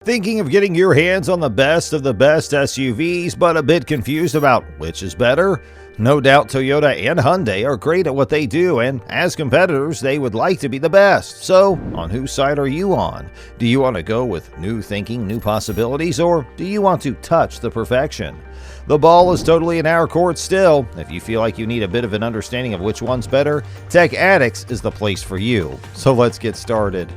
Thinking of getting your hands on the best of the best SUVs, but a bit confused about which is better? No doubt Toyota and Hyundai are great at what they do, and as competitors, they would like to be the best. So, on whose side are you on? Do you want to go with new thinking, new possibilities, or do you want to touch the perfection? The ball is totally in our court still. If you feel like you need a bit of an understanding of which one's better, Tech Addicts is the place for you. So let's get started.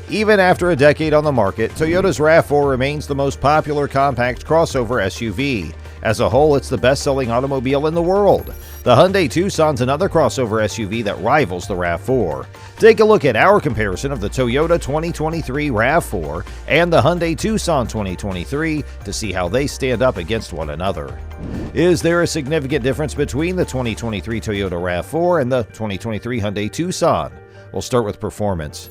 Even after a decade on the market, Toyota's RAV4 remains the most popular compact crossover SUV. As a whole, it's the best-selling automobile in the world. The Hyundai Tucson's another crossover SUV that rivals the RAV4. Take a look at our comparison of the Toyota 2023 RAV4 and the Hyundai Tucson 2023 to see how they stand up against one another. Is there a significant difference between the 2023 Toyota RAV4 and the 2023 Hyundai Tucson? We'll start with performance.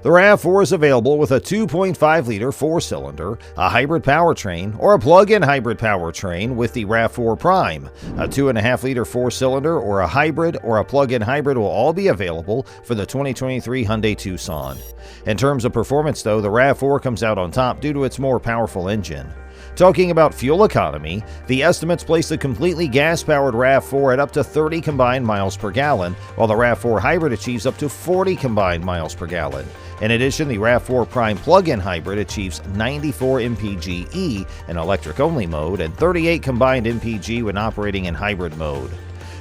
The RAV4 is available with a 2.5-liter four-cylinder, a hybrid powertrain, or a plug-in hybrid powertrain with the RAV4 Prime. A 2.5-liter four-cylinder or a hybrid or a plug-in hybrid will all be available for the 2023 Hyundai Tucson. In terms of performance, though, the RAV4 comes out on top due to its more powerful engine. Talking about fuel economy, the estimates place the completely gas-powered RAV4 at up to 30 combined miles per gallon, while the RAV4 Hybrid achieves up to 40 combined miles per gallon. In addition, the RAV4 Prime plug-in hybrid achieves 94 mpge in electric-only mode and 38 combined mpg when operating in hybrid mode.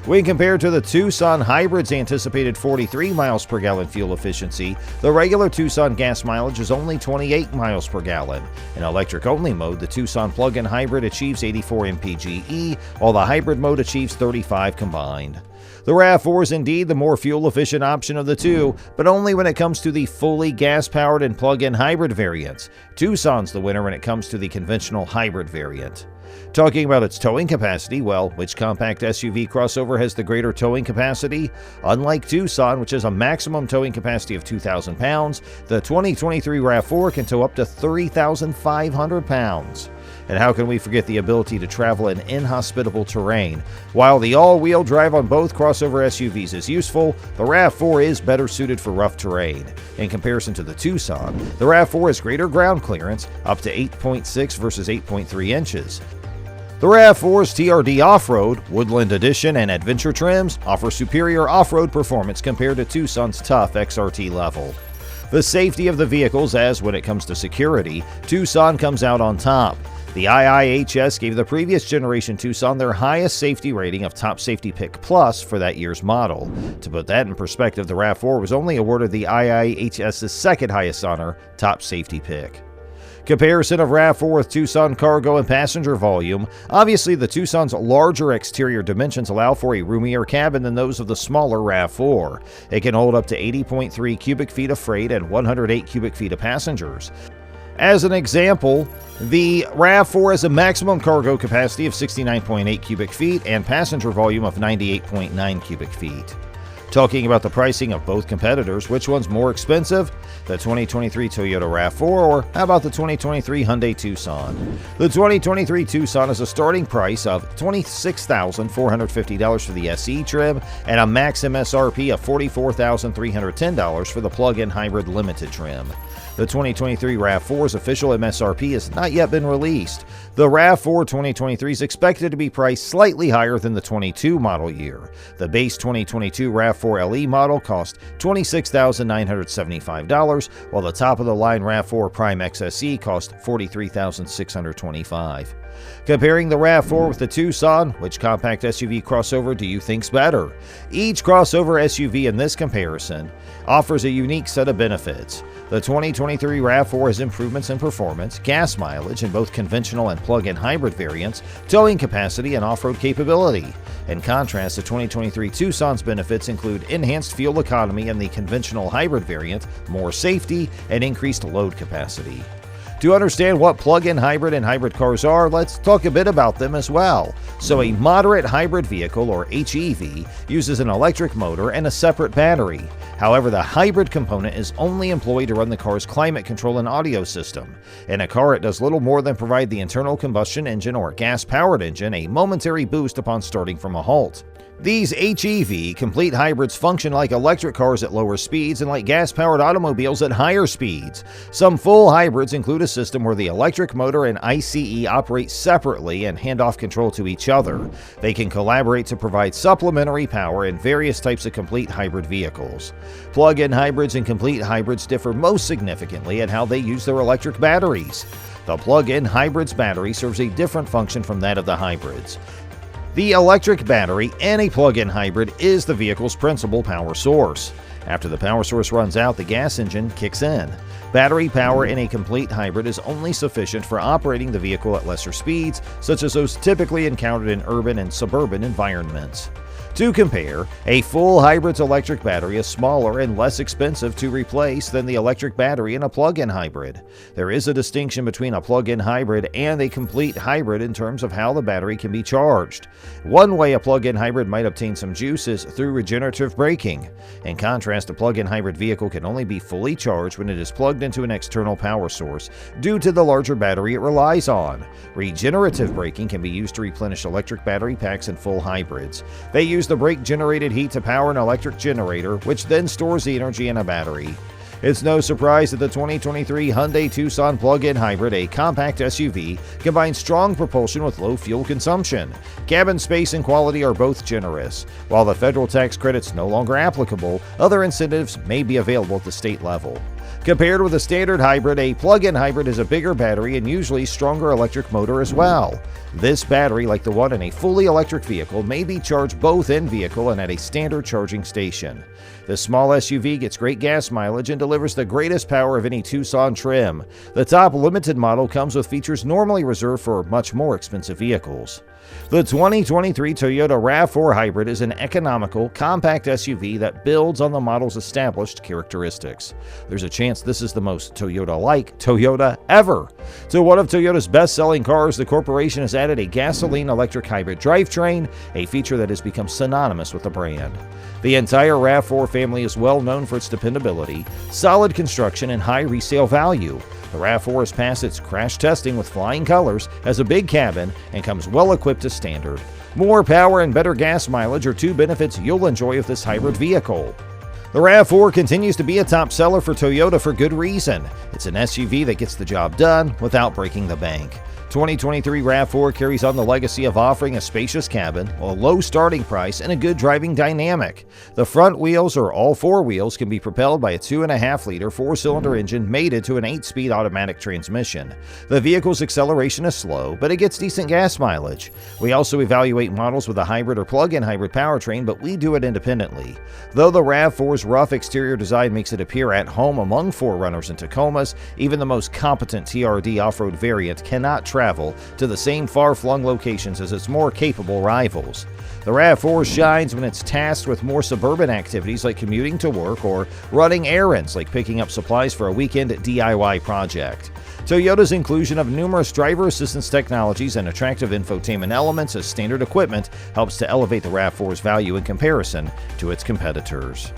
When compared to the Tucson Hybrid's anticipated 43 miles per gallon fuel efficiency, the regular Tucson gas mileage is only 28 miles per gallon. In electric-only mode, the Tucson plug-in hybrid achieves 84 mpge, while the hybrid mode achieves 35 combined. The RAV4 is indeed the more fuel-efficient option of the two, but only when it comes to the fully gas-powered and plug-in hybrid variants. Tucson's the winner when it comes to the conventional hybrid variant. Talking about its towing capacity, well, which compact SUV crossover has the greater towing capacity? Unlike Tucson, which has a maximum towing capacity of 2,000 pounds, the 2023 RAV4 can tow up to 3,500 pounds. And how can we forget the ability to travel in inhospitable terrain? While the all-wheel drive on both crossover SUVs is useful, the RAV4 is better suited for rough terrain. In comparison to the Tucson, the RAV4 has greater ground clearance, up to 8.6 versus 8.3 inches. The RAV4's TRD Off-Road, Woodland Edition, and Adventure trims offer superior off-road performance compared to Tucson's tough XRT level. The safety of the vehicles, as when it comes to security, Tucson comes out on top. The IIHS gave the previous generation Tucson their highest safety rating of Top Safety Pick Plus for that year's model. To put that in perspective, the RAV4 was only awarded the IIHS's second highest honor, Top Safety Pick. Comparison of RAV4 with Tucson cargo and passenger volume. Obviously, the Tucson's larger exterior dimensions allow for a roomier cabin than those of the smaller RAV4. It can hold up to 80.3 cubic feet of freight and 108 cubic feet of passengers. As an example, the RAV4 has a maximum cargo capacity of 69.8 cubic feet and passenger volume of 98.9 cubic feet. Talking about the pricing of both competitors, which one's more expensive? The 2023 Toyota RAV4 or how about the 2023 Hyundai Tucson? The 2023 Tucson has a starting price of $26,450 for the SE trim and a max MSRP of $44,310 for the plug-in hybrid limited trim. The 2023 RAV4's official MSRP has not yet been released. The RAV4 2023 is expected to be priced slightly higher than the 22 model year. The base 2022 RAV4 LE model cost $26,975, while the top-of-the-line RAV4 Prime XSE cost $43,625. Comparing the RAV4 with the Tucson, which compact SUV crossover do you think's better? Each crossover SUV in this comparison offers a unique set of benefits. The 2023 RAV4 has improvements in performance, gas mileage in both conventional and plug-in hybrid variants, towing capacity, and off-road capability. In contrast, the 2023 Tucson's benefits include enhanced fuel economy in the conventional hybrid variant, more safety, and increased load capacity. To understand what plug-in hybrid and hybrid cars are, let's talk a bit about them as well. So a moderate hybrid vehicle, or HEV, uses an electric motor and a separate battery. However, the hybrid component is only employed to run the car's climate control and audio system. In a car, it does little more than provide the internal combustion engine or gas-powered engine a momentary boost upon starting from a halt. These HEV complete hybrids function like electric cars at lower speeds and like gas-powered automobiles at higher speeds. Some full hybrids include a system where the electric motor and ICE operate separately and hand off control to each other. They can collaborate to provide supplementary power in various types of complete hybrid vehicles. Plug-in hybrids and complete hybrids differ most significantly in how they use their electric batteries. The plug-in hybrid's battery serves a different function from that of the hybrids. The electric battery in a plug-in hybrid is the vehicle's principal power source. After the power source runs out, the gas engine kicks in. Battery power in a complete hybrid is only sufficient for operating the vehicle at lesser speeds, such as those typically encountered in urban and suburban environments. To compare, a full hybrid's electric battery is smaller and less expensive to replace than the electric battery in a plug-in hybrid. There is a distinction between a plug-in hybrid and a complete hybrid in terms of how the battery can be charged. One way a plug-in hybrid might obtain some juice is through regenerative braking. In contrast, a plug-in hybrid vehicle can only be fully charged when it is plugged into an external power source due to the larger battery it relies on. Regenerative braking can be used to replenish electric battery packs in full hybrids. They use the brake-generated heat to power an electric generator, which then stores the energy in a battery. It's no surprise that the 2023 Hyundai Tucson plug-in hybrid, a compact SUV, combines strong propulsion with low fuel consumption. Cabin space and quality are both generous. While the federal tax credit's no longer applicable, other incentives may be available at the state level. Compared with a standard hybrid, a plug-in hybrid has a bigger battery and usually stronger electric motor as well. This battery, like the one in a fully electric vehicle, may be charged both in-vehicle and at a standard charging station. The small SUV gets great gas mileage and delivers the greatest power of any Tucson trim. The top limited model comes with features normally reserved for much more expensive vehicles. The 2023 Toyota RAV4 Hybrid is an economical, compact SUV that builds on the model's established characteristics. There's a chance this is the most Toyota-like Toyota ever. To one of Toyota's best-selling cars, the corporation has added a gasoline-electric hybrid drivetrain, a feature that has become synonymous with the brand. The entire RAV4 family is well known for its dependability, solid construction, and high resale value. The RAV4 has passed its crash testing with flying colors, has a big cabin, and comes well equipped as standard. More power and better gas mileage are two benefits you'll enjoy with this hybrid vehicle. The RAV4 continues to be a top seller for Toyota for good reason. It's an SUV that gets the job done without breaking the bank. 2023 RAV4 carries on the legacy of offering a spacious cabin, a low starting price, and a good driving dynamic. The front wheels, or all four wheels, can be propelled by a 2.5-liter four-cylinder engine mated to an 8-speed automatic transmission. The vehicle's acceleration is slow, but it gets decent gas mileage. We also evaluate models with a hybrid or plug-in hybrid powertrain, but we do it independently. Though the RAV4's rough exterior design makes it appear at home among 4Runners and Tacomas, even the most competent TRD off-road variant cannot travel to the same far-flung locations as its more capable rivals. The RAV4 shines when it's tasked with more suburban activities like commuting to work or running errands like picking up supplies for a weekend DIY project. Toyota's inclusion of numerous driver assistance technologies and attractive infotainment elements as standard equipment helps to elevate the RAV4's value in comparison to its competitors.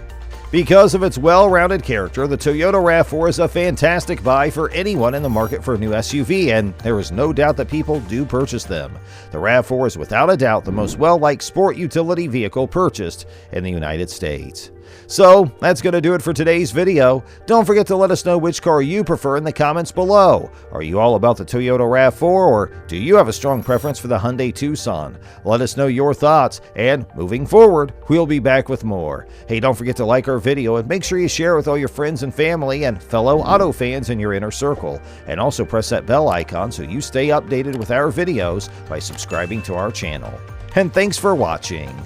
Because of its well-rounded character, the Toyota RAV4 is a fantastic buy for anyone in the market for a new SUV, and there is no doubt that people do purchase them. The RAV4 is without a doubt the most well-liked sport utility vehicle purchased in the United States. So, that's going to do it for today's video. Don't forget to let us know which car you prefer in the comments below. Are you all about the Toyota RAV4, or do you have a strong preference for the Hyundai Tucson? Let us know your thoughts, and moving forward, we'll be back with more. Hey, don't forget to like our video and make sure you share it with all your friends and family and fellow auto fans in your inner circle. And also press that bell icon so you stay updated with our videos by subscribing to our channel. And thanks for watching.